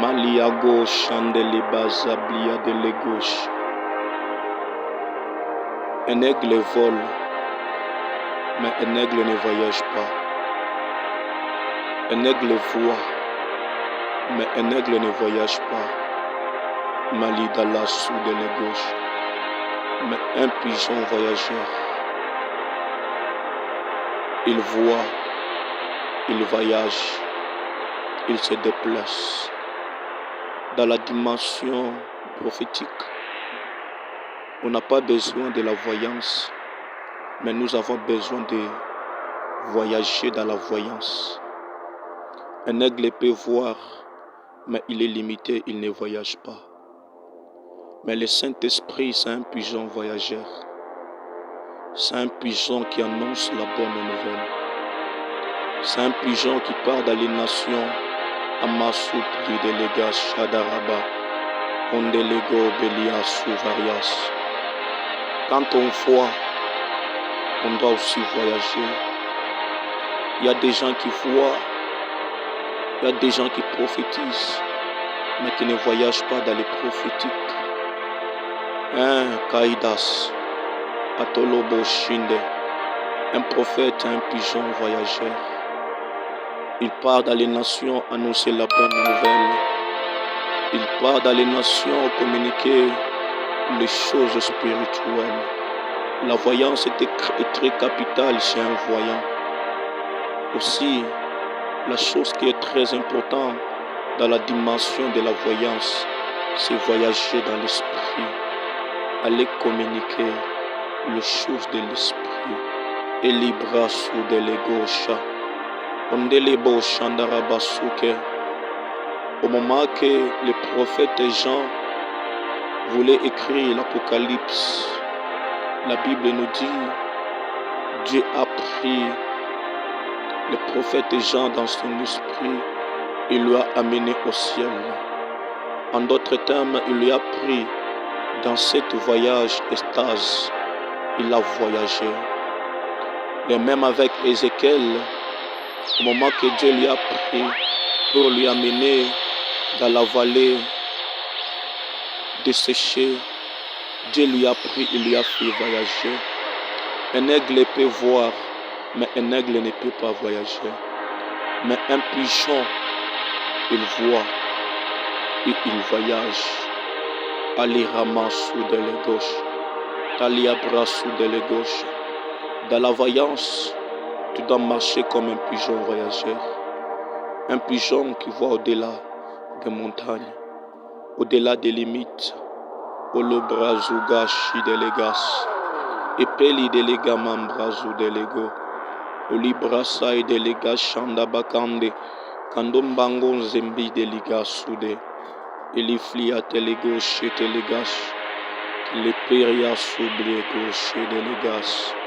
Malia gauche, chandeli bazablia de la gauche. Un aigle vole, mais un aigle ne voyage pas. Un aigle voit, mais un aigle ne voyage pas. Malida la sous de la gauche, mais un pigeon voyageur. Il voit, il voyage, il se déplace. Dans la dimension prophétique, on n'a pas besoin de la voyance, mais nous avons besoin de voyager dans la voyance. Un aigle peut voir, mais il est limité, il ne voyage pas. Mais le Saint-Esprit, c'est un pigeon voyageur. C'est un pigeon qui annonce la bonne nouvelle. C'est un pigeon qui part dans les nations. Amasupli delega Shadaraba, Ondelego Belia Souvarias. Quand on voit, on doit aussi voyager. Il y a des gens qui voient, il y a des gens qui prophétisent, mais qui ne voyagent pas dans les prophétiques. Kaidas, Atolobo Shinde, un prophète, un pigeon voyageur. Il part dans les nations annoncer la bonne nouvelle. Il part dans les nations communiquer les choses spirituelles. La voyance est très capitale chez un voyant. Aussi, la chose qui est très importante dans la dimension de la voyance, c'est voyager dans l'esprit. Aller communiquer les choses de l'esprit. Et libra sous de l'égosha. Ondelebo Shandarabasuke. Au moment que le prophète Jean voulait écrire l'Apocalypse, la Bible nous dit, Dieu a pris le prophète Jean dans son esprit et lui a amené au ciel. En d'autres termes, il lui a pris dans cet voyage extase, il a voyagé. Et même avec Ézéchiel, au moment que Dieu lui a pris pour lui amener dans la vallée desséchée, Dieu lui a pris, il lui a fait voyager. Un aigle peut voir, mais un aigle ne peut pas voyager. Mais un pigeon, il voit et il voyage. Ali ramassou de la gauche, Ali abrassou de la gauche. Dans la voyance, tu dois marcher comme un pigeon voyageur. Un pigeon qui voit au-delà des montagnes, au-delà des limites. Olobrazuga shi delegas, epeli delega mambrazu delego, olibrasai delega shanda bakande, kandombango zembi deliga sude, eliflia telego she telegas, leperia sublego she delegas.